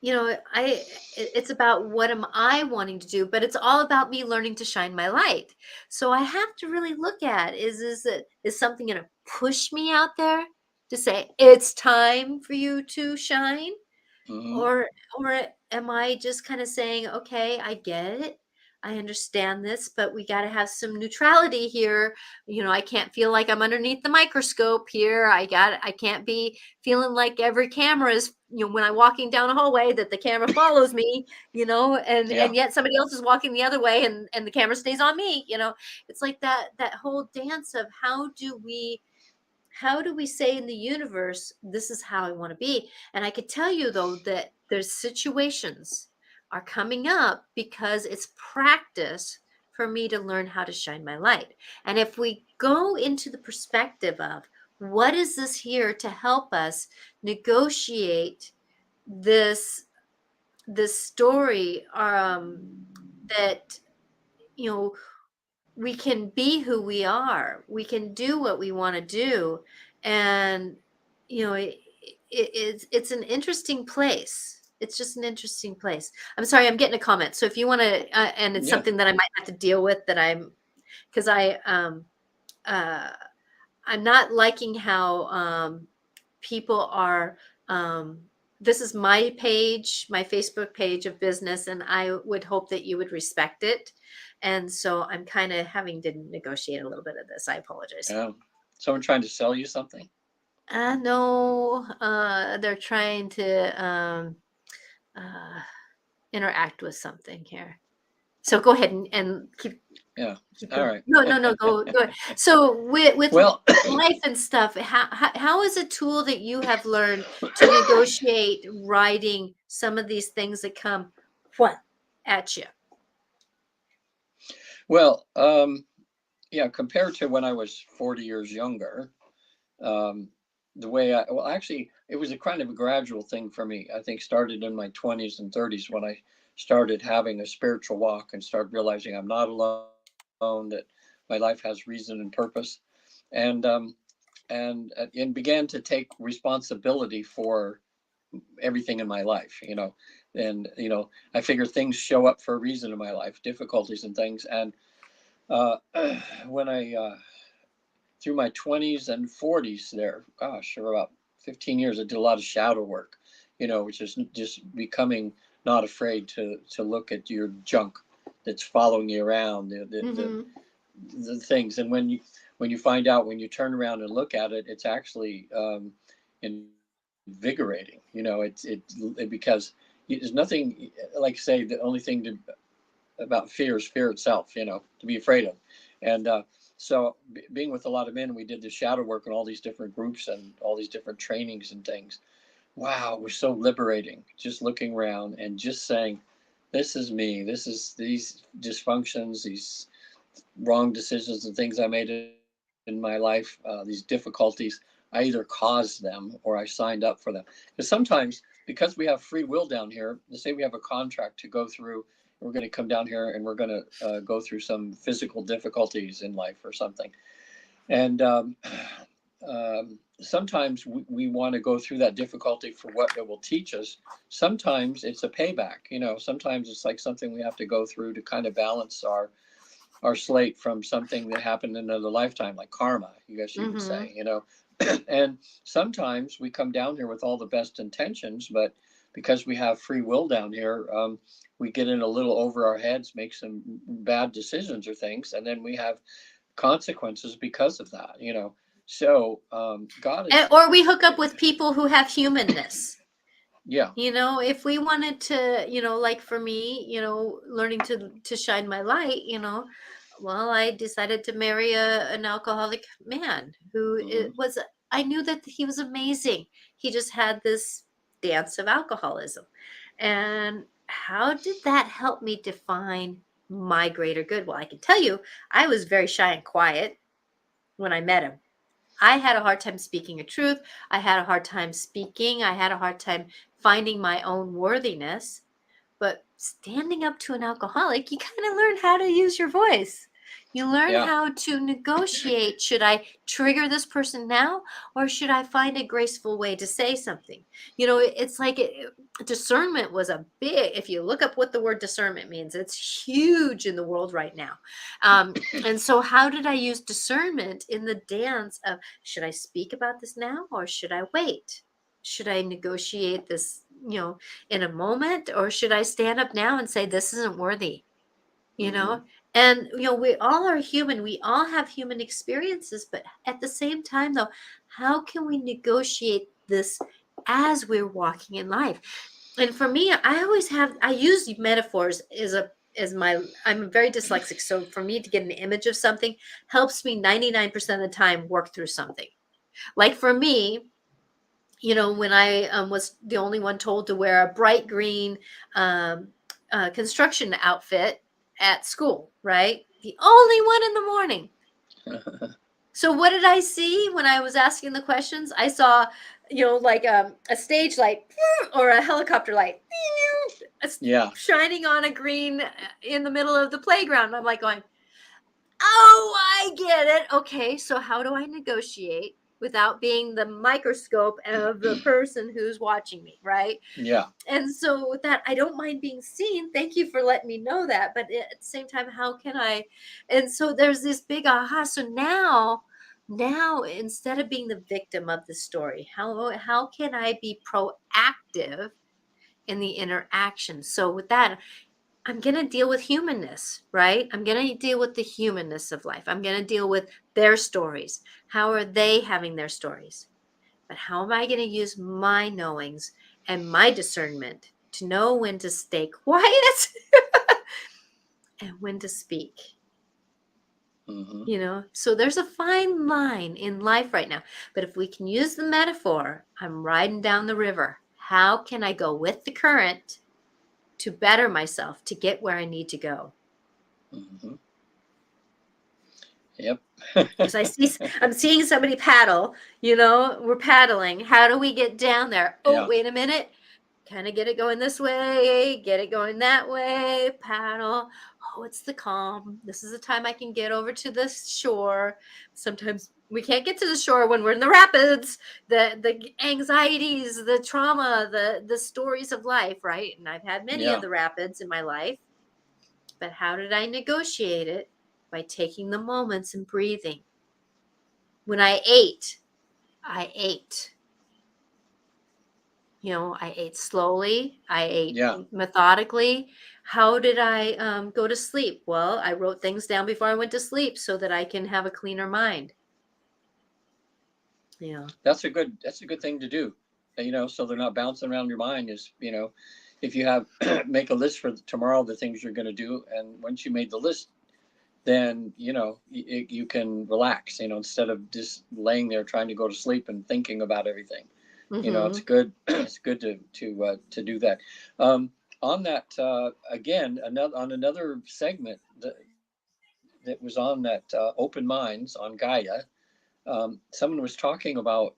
it's about what am I wanting to do, but it's all about me learning to shine my light. So I have to really look at, is something going to push me out there to say it's time for you to shine? Hmm. Or am I just kind of saying, "Okay, I get it. I understand this, but we got to have some neutrality here. I can't feel like I'm underneath the microscope here. I can't be feeling like every camera is, when I'm walking down a hallway that the camera follows me, Yeah. and yet somebody else is walking the other way, and the camera stays on me. It's like that whole dance of how do we say in the universe, this is how I want to be? And I could tell you, though, that there's situations are coming up because it's practice for me to learn how to shine my light. And if we go into the perspective of what is this here to help us negotiate this this story, that you know we can be who we are. We can do what we want to do, and it's an interesting place. It's just an interesting place. I'm sorry, I'm getting a comment. So if you want to, and it's Yeah. something that I might have to deal with, that because uh, I'm not liking how people are. Um, this is my page, my Facebook page of business, and I would hope that you would respect it. And so I'm kind of having to negotiate a little bit of this. I apologize. Someone trying to sell you something? No, they're trying to uh, interact with something here. So go ahead and Yeah. keep All going. right. No, go ahead. So with Well, life and stuff, how is a tool that you have learned to negotiate writing some of these things that come what at you? well, yeah, compared to when I was 40 years younger, um, the way well, actually, it was a kind of a gradual thing for me. I think started in my 20s and 30s when I started having a spiritual walk and started realizing I'm not alone, that my life has reason and purpose, and and began to take responsibility for everything in my life. And I figure things show up for a reason in my life, difficulties and things, and uh, when I through my 20s and 40s there, gosh, for about 15 years, I did a lot of shadow work, which is just becoming not afraid to look at your junk that's following you around, Mm-hmm. the things. And when you find out, when you turn around and look at it, it's actually invigorating. Because there's nothing, like say, the only thing about fear is fear itself, to be afraid of. And so, being with a lot of men, we did the shadow work in all these different groups and all these different trainings and things. Wow, it was so liberating just looking around and just saying, this is me. This is these dysfunctions, these wrong decisions and things I made in my life, these difficulties. I either caused them or I signed up for them. Because sometimes, because we have free will down here, let's say we have a contract to go through, we're going to come down here and we're going to go through some physical difficulties in life or something. And sometimes we want to go through that difficulty for what it will teach us. Sometimes it's a payback. Sometimes it's like something we have to go through to kind of balance our slate from something that happened in another lifetime, like karma, you guess you would Mm-hmm. say, and sometimes we come down here with all the best intentions, but because we have free will down here, we get in a little over our heads, make some bad decisions or things, and then we have consequences because of that. So God is, Or we hook up with people who have humanness. yeah. If we wanted to, like for me, learning to shine my light, well, I decided to marry an alcoholic man who it Hmm. was, I knew that he was amazing. He just had this dance of alcoholism. And how did that help me define my greater good? Well, I can tell you, I was very shy and quiet when I met him. I had a hard time speaking a truth. I had a hard time speaking. I had a hard time finding my own worthiness. But standing up to an alcoholic, you kind of learn how to use your voice. You learn Yeah. how to negotiate. Should I trigger this person now, or should I find a graceful way to say something? It's like discernment was a big, if you look up what the word discernment means, it's huge in the world right now. And so, how did I use discernment in the dance of, should I speak about this now, or should I wait? Should I negotiate this, in a moment, or should I stand up now and say this isn't worthy? you Hmm. know and we all are human, we all have human experiences, but at the same time, though, how can we negotiate this as we're walking in life? And for me, I use metaphors as my, I'm very dyslexic, so for me to get an image of something helps me 99% of the time work through something. Like for me, when I was the only one told to wear a bright green um, construction outfit at school, right? The only one in the morning. So what did I see when I was asking the questions? I saw, like a stage light or a helicopter light Yeah. shining on a green in the middle of the playground. I'm like going, oh, I get it. Okay, so how do I negotiate without being the microscope of the person who's watching me, right? Yeah. And so with that, I don't mind being seen. Thank you for letting me know that. But at the same time, how can I? And so there's this big aha. So now instead of being the victim of the story, how can I be proactive in the interaction? So with that, I'm going to deal with humanness, right? I'm going to deal with the humanness of life. I'm going to deal with their stories. How are they having their stories? But how am I going to use my knowings and my discernment to know when to stay quiet and when to speak? Hmm. So there's a fine line in life right now. But if we can use the metaphor, I'm riding down the river. How can I go with the current to better myself to get where I need to go? Hmm. Yep. Because I'm seeing somebody paddle, we're paddling. How do we get down there? Oh, Yeah. wait a minute. Kind of get it going this way, get it going that way, paddle. Oh, it's the calm. This is the time I can get over to the shore. Sometimes we can't get to the shore when we're in the rapids. The anxieties, the trauma, the stories of life, right? And I've had many of Yeah. the rapids in my life. But how did I negotiate it? By taking the moments and breathing. When I ate. I ate slowly. I ate Yeah. methodically. How did I go to sleep? Well, I wrote things down before I went to sleep so that I can have a cleaner mind. Yeah. That's a good thing to do. So they're not bouncing around your mind. Is if you have make a list for tomorrow, the things you're going to do, and once you made the list, then you can relax. Instead of just laying there trying to go to sleep and thinking about everything. It's Mm-hmm. good. It's good to do that. On that again, another segment that was on that Open Minds on Gaia. Someone was talking about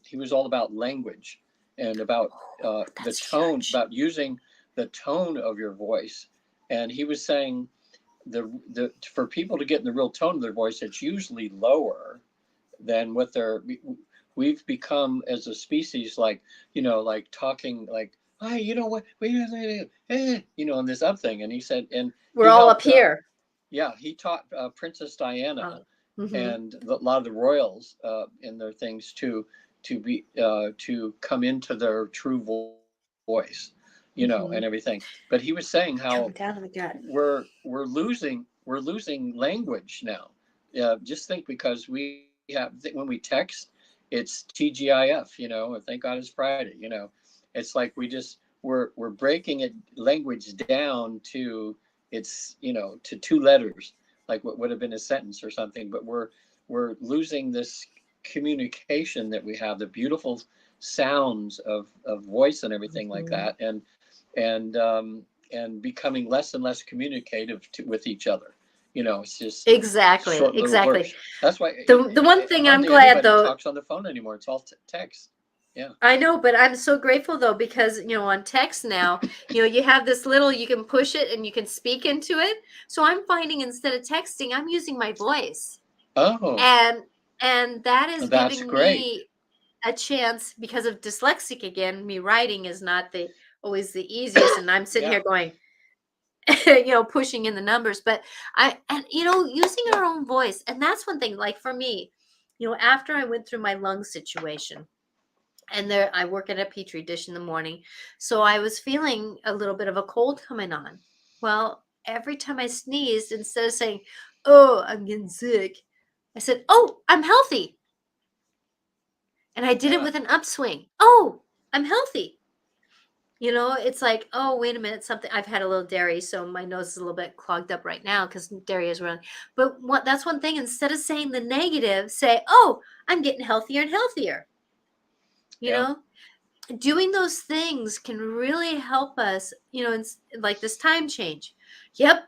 he was all about language and about the That's tone, huge. about using the tone of your voice, and he was saying the for people to get in the real tone of their voice, it's usually lower than what we've become as a species, like like talking like, hi, you know what we, on this up thing, and he said, and We're he all up helped here. Yeah, he taught Princess Diana Oh. Mm-hmm. and a lot of the royals in their things to come into their true voice, and everything. Mm-hmm. But he was saying how Come down in the gut. we're losing language now. Just think, because when we text, it's TGIF, and thank God it's Friday. It's like we're breaking it language down to to two letters, like what would have been a sentence or something. But we're losing this communication that we have, the beautiful sounds of voice and everything like Mm-hmm. that, and becoming less and less communicative with each other. It's just Exactly. short little Exactly. words. That's why The one thing I'm hardly glad anybody though, talks on the phone anymore. It's all text. Yeah. I know, but I'm so grateful though, because on text now, you have this little, you can push it and you can speak into it. So I'm finding, instead of texting, I'm using my voice. Oh, And that is that's giving great. me a chance, because of dyslexic again, me writing is not the always the easiest, and I'm sitting Yeah. here going, pushing in the numbers. But using Yeah. our own voice, and that's one thing. Like for me, after I went through my lung situation, and there I work at a petri dish in the morning, so I was feeling a little bit of a cold coming on. Well, every time I sneezed, instead of saying, "Oh, I'm getting sick," I said, "Oh, I'm healthy." And I did it Yeah. with an upswing. "Oh, I'm healthy." It's like, "Oh, wait a minute, something, I've had a little dairy, so my nose is a little bit clogged up right now because dairy is running." But that's one thing. Instead of saying the negative, say, "Oh, I'm getting healthier and healthier." You Yeah. know, doing those things can really help us, like this time change. Yep,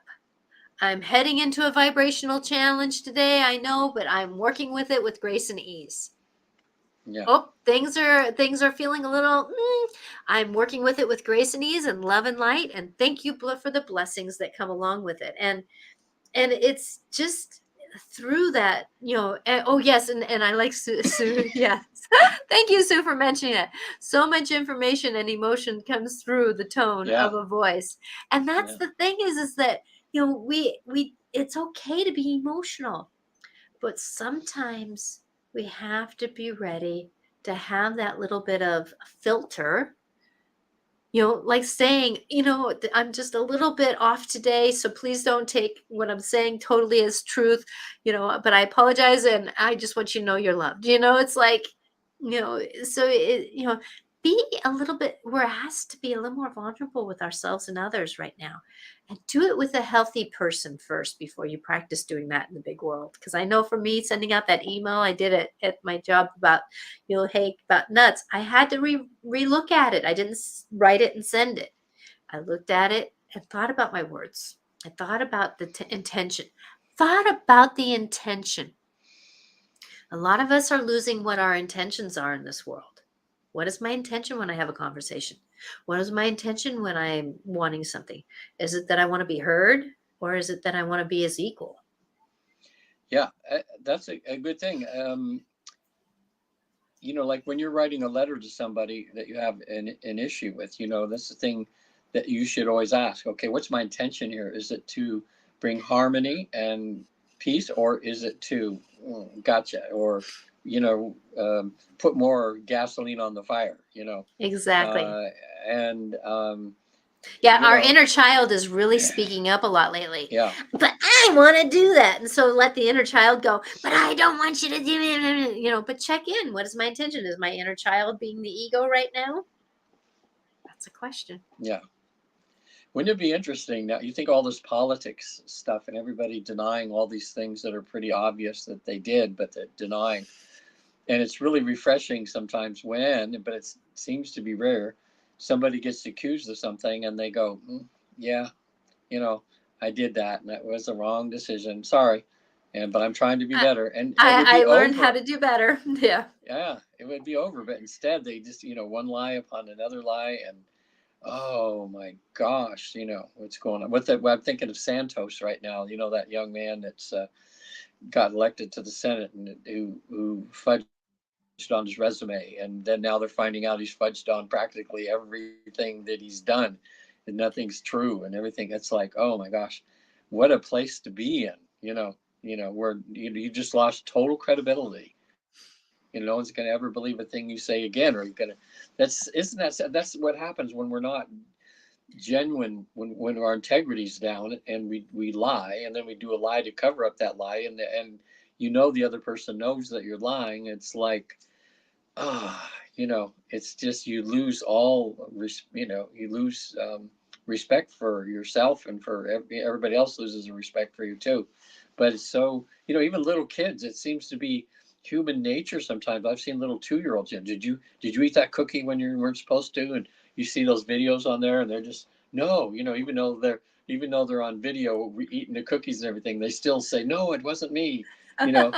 I'm heading into a vibrational challenge today, I know, but I'm working with it with grace and ease. Yeah. Oh, things are feeling a little, I'm working with it with grace and ease and love and light, and thank you for the blessings that come along with it. And it's just through that, oh yes, and I like Sue, yes. Thank you, Sue, for mentioning it. So much information and emotion comes through the tone Yeah. of a voice. And that's Yeah. the thing, is that we it's okay to be emotional, but sometimes we have to be ready to have that little bit of filter, like saying, "I'm just a little bit off today, so please don't take what I'm saying totally as truth, but I apologize, and I just want you to know you're loved." It's like, so be a little bit, we're asked to be a little more vulnerable with ourselves and others right now. And do it with a healthy person first before you practice doing that in the big world. Because I know for me, sending out that email I did it at my job about, hey, about nuts, I had to re-look at it. I didn't write it and send it. I looked at it and thought about my words. I thought about the intention. Thought about the intention. A lot of us are losing what our intentions are in this world. What is my intention when I have a conversation? What is my intention when I'm wanting something? Is it that I want to be heard, or is it that I want to be as equal? Yeah. That's a good thing. Like when you're writing a letter to somebody that you have an issue with, that's the thing that you should always ask. Okay, what's my intention here? Is it to bring harmony and peace, or is it to gotcha, or put more gasoline on the fire? Exactly. Uh, and Yeah, you our know, inner child is really speaking up a lot lately. yeah, But I want to do that. And so let the inner child go, but I don't want you to do it. But check in. What is my intention? Is my inner child being the ego right now? That's a question. yeah. Wouldn't it be interesting now? You think all this politics stuff and everybody denying all these things that are pretty obvious that they did, but they're denying. And it's really refreshing sometimes but it seems to be rare, somebody gets accused of something and they go, yeah, you know, I did that and that was the wrong decision. Sorry. But I'm trying to be I, better. And it would I be learned how over. to do better. Yeah. Yeah, it would be over. But instead, they just, one lie upon another lie. And oh my gosh, what's going on with that? Well, I'm thinking of Santos right now, that young man that's got elected to the Senate and who fudged on his resume, and then now they're finding out he's fudged on practically everything that he's done, and nothing's true and everything. It's like, oh my gosh. what a place to be in, where you just lost total credibility. No one's going to ever believe a thing you say again, or you're going to, that's what happens when we're not genuine, when our integrity's down and we lie, and then we do a lie to cover up that lie, and the other person knows that you're lying. It's like, it's just, you lose you lose respect for yourself, and for everybody else loses a respect for you too. But it's so, even little kids, it seems to be human nature sometimes. I've seen little 2-year-olds. Did you eat that cookie when you weren't supposed to? And you see those videos on there, and they're just, no, even though they're on video eating the cookies and everything, they still say, no, it wasn't me. you know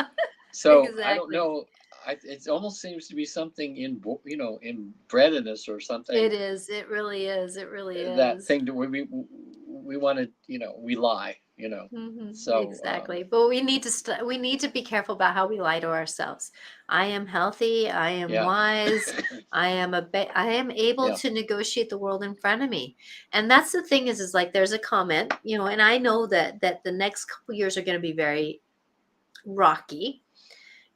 so I don't Exactly. know. It almost seems to be something inbred in us, or something. It is. It really is. It really That is. thing that we want to, we lie. So Exactly. But we need to be careful about how we lie to ourselves. I am healthy. I am yeah, wise. I am able yeah, to negotiate the world in front of me. And that's the thing is like there's a comment, and I know that the next couple years are going to be very rocky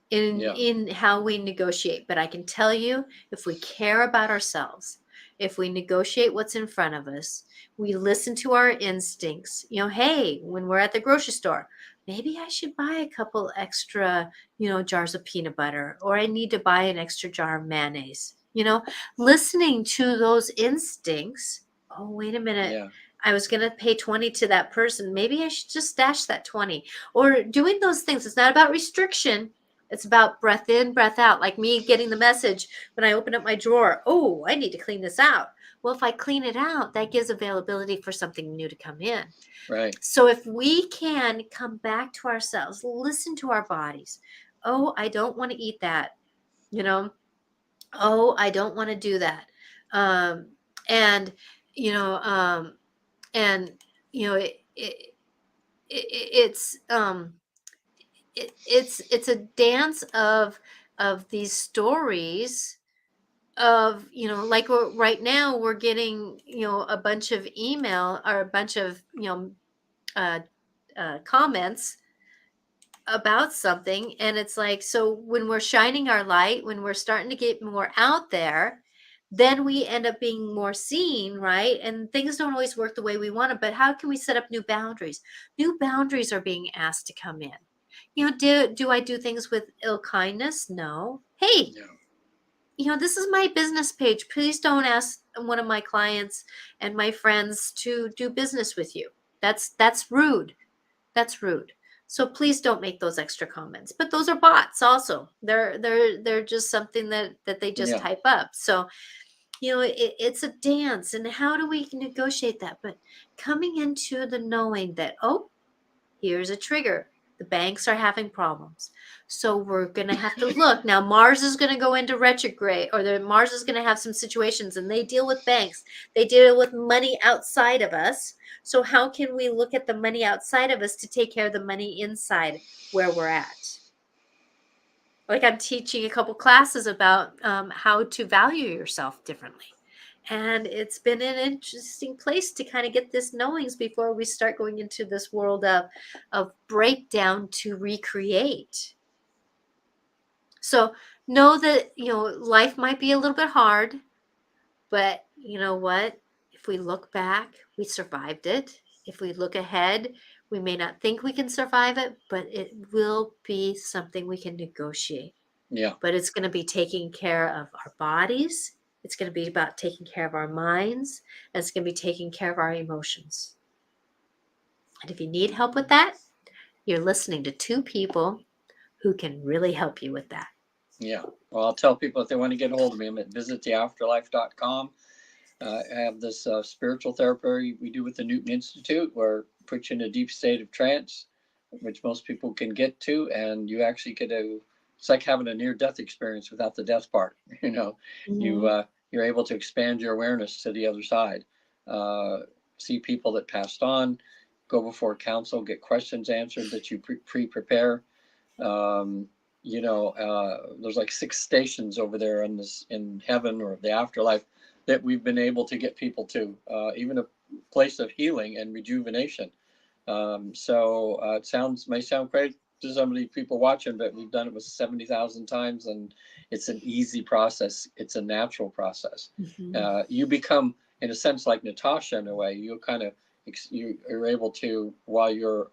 in yeah, in how we negotiate, but I can tell you, if we care about ourselves, if we negotiate what's in front of us, we listen to our instincts. Hey, when we're at the grocery store, maybe I should buy a couple extra, jars of peanut butter, or I need to buy an extra jar of mayonnaise. Listening to those instincts. Oh, wait a minute, yeah, I was going to pay 20 to that person, maybe I should just stash that 20. Or doing those things. It's not about restriction, it's about breath in, breath out. Like me getting the message when I open up my drawer, oh, I need to clean this out. Well, if I clean it out, that gives availability for something new to come in. right, So if we can come back to ourselves, listen to our bodies. Oh, I don't want to eat that. You know, oh, I don't want to do that. Um, and, you know, um, and, it's, it's a dance of these stories of, like right now we're getting, a bunch of email or a bunch of, uh, comments about something, and it's like, so when we're shining our light, when we're starting to get more out there, then we end up being more seen, right? And things don't always work the way we want to, but how can we set up new boundaries are being asked to come in. Do I do things with ill kindness? No. Hey, yeah, this is my business page. Please don't ask one of my clients and my friends to do business with you. That's rude. That's rude. So please don't make those extra comments. But those are bots also. They're just something that they just yeah, type up. So, it's a dance, and how do we negotiate that? But coming into the knowing that, oh, here's a trigger. The banks are having problems. So we're going to have to look. Now, Mars is going to go into retrograde, or Mars is going to have some situations, and they deal with banks. They deal with money outside of us. So, how can we look at the money outside of us to take care of the money inside where we're at? Like, I'm teaching a couple classes about how to value yourself differently. And it's been an interesting place to kind of get this knowings before we start going into this world of breakdown to recreate. So know that, life might be a little bit hard, but you know what? If we look back, we survived it. If we look ahead, we may not think we can survive it, but it will be something we can negotiate. yeah, But it's going to be taking care of our bodies. It's going to be about taking care of our minds. And it's going to be taking care of our emotions. And if you need help with that, you're listening to two people who can really help you with that. yeah. Well, I'll tell people if they want to get a hold of me, I'm at visittheafterlife.com. I have this spiritual therapy we do with the Newton Institute, where it puts you in a deep state of trance, which most people can get to, and you actually get it's like having a near-death experience without the death part. You Mhm. you're able to expand your awareness to the other side, uh, see people that passed on, go before council, get questions answered that you pre-prepare. Um, there's like 6 stations over there in heaven or the afterlife that we've been able to get people to, even a place of healing and rejuvenation. So it may sound crazy to some of the people watching, but we've done it with 70,000 times, and it's an easy process. It's a natural process. Mhm. You become, in a sense, like Natasha in a way. You kind of you're able to, while you're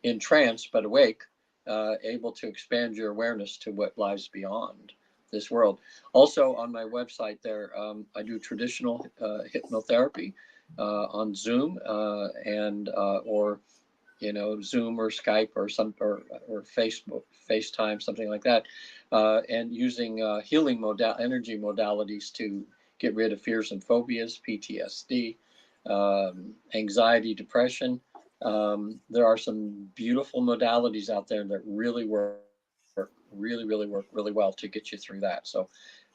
in trance but awake, able to expand your awareness to what lies beyond this world. Also, on my website there, I do traditional hypnotherapy on Zoom and or Zoom or Skype or or Facebook, FaceTime, something like that, and using healing energy modalities to get rid of fears and phobias, PTSD, anxiety, depression. There are some beautiful modalities out there that really work, really work really well to get you through that. So,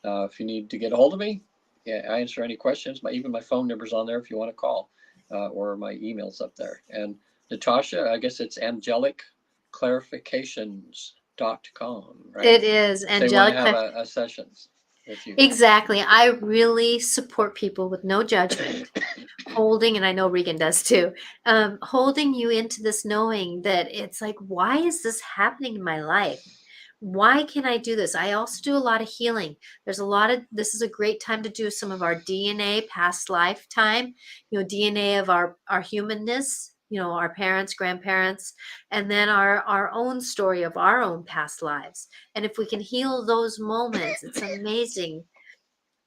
if you need to get a hold of me, yeah, I answer any questions. Even my phone number's on there if you want to call, or my email's up there. And Natasha, I guess it's angelicclarifications.com, right? It is So you want to angelic. have a sessions with you. Exactly. I really support people with no judgment, holding, and I know Regan does too, holding you into this knowing that it's like, why is this happening in my life? Why can I do this? I also do a lot of healing. This is a great time to do some of our DNA past lifetime, DNA of our humanness, our parents, grandparents, and then our own story of our own past lives. And if we can heal those moments, it's amazing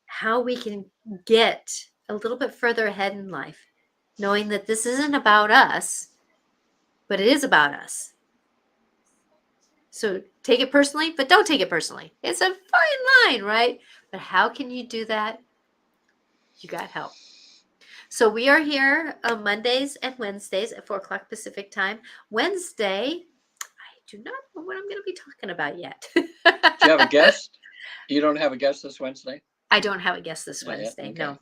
how we can get a little bit further ahead in life, knowing that this isn't about us, but it is about us. So take it personally, but don't take it personally. It's a fine line, right? But how can you do that? You got help. So we are here on Mondays and Wednesdays at 4 o'clock Pacific time. Wednesday, I do not know what I'm going to be talking about yet. Do you have a guest? You don't have a guest this Wednesday? I don't have a guest this Not yet? Wednesday. Okay. No.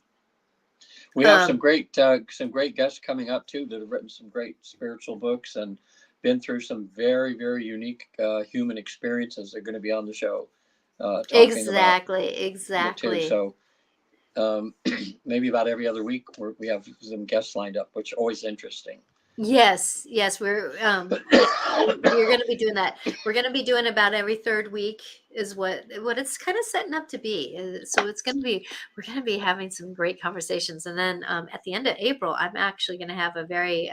We have some great guests coming up too that have written some great spiritual books and been through some very unique human experiences. They're going to be on the show talking about it too. Exactly. So maybe about every other week we have some guests lined up, which is always interesting. Yes, we're going to be doing that. We're going to be doing about every third week is what it's kind of setting up to be. So we're going to be having some great conversations, and then at the end of April, I'm actually going to have a very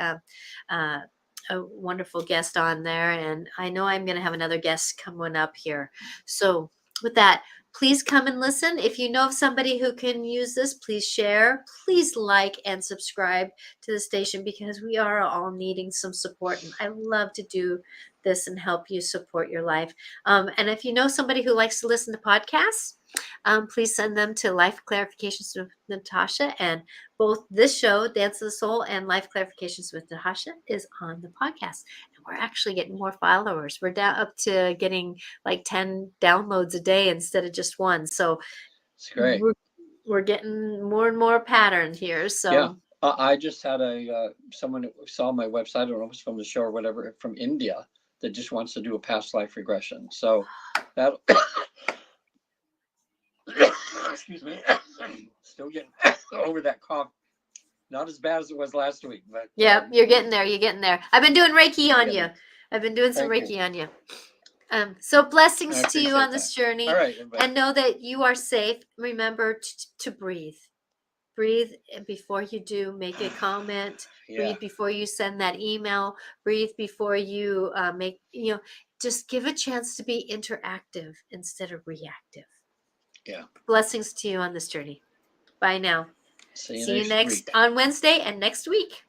a wonderful guest on there, and I know I'm going to have another guest coming up here. So with that, please come and listen. If you know of somebody who can use this, please share. Please like and subscribe to the station, because we are all needing some support, and I love to do this and help you support your life. And if you know somebody who likes to listen to podcasts, please send them to Life Clarifications with Natasha. And both this show, Dance of the Soul, and Life Clarifications with Natasha is on the podcast. And we're actually getting more followers. We're down up to getting like 10 downloads a day instead of just one. So It's great. we're getting more and more pattern here. So yeah, I just had someone who saw my website. I don't know if it's from the show or whatever, from India, that just wants to do a past life regression. So that excuse me, still getting over that cough. Not as bad as it was last week, but yeah, you're getting there. You're getting there. I've been doing Reiki on you. there. I've been doing some Thank Reiki you. on you. So blessings I to you appreciate on this that. journey, All right, everybody. and know that you are safe. Remember to breathe. Breathe before you do make a comment. Yeah. Breathe before you send that email. Breathe before you just give a chance to be interactive instead of reactive. Yeah. Blessings to you on this journey. Bye now. See See you you next next week. on Wednesday and next week.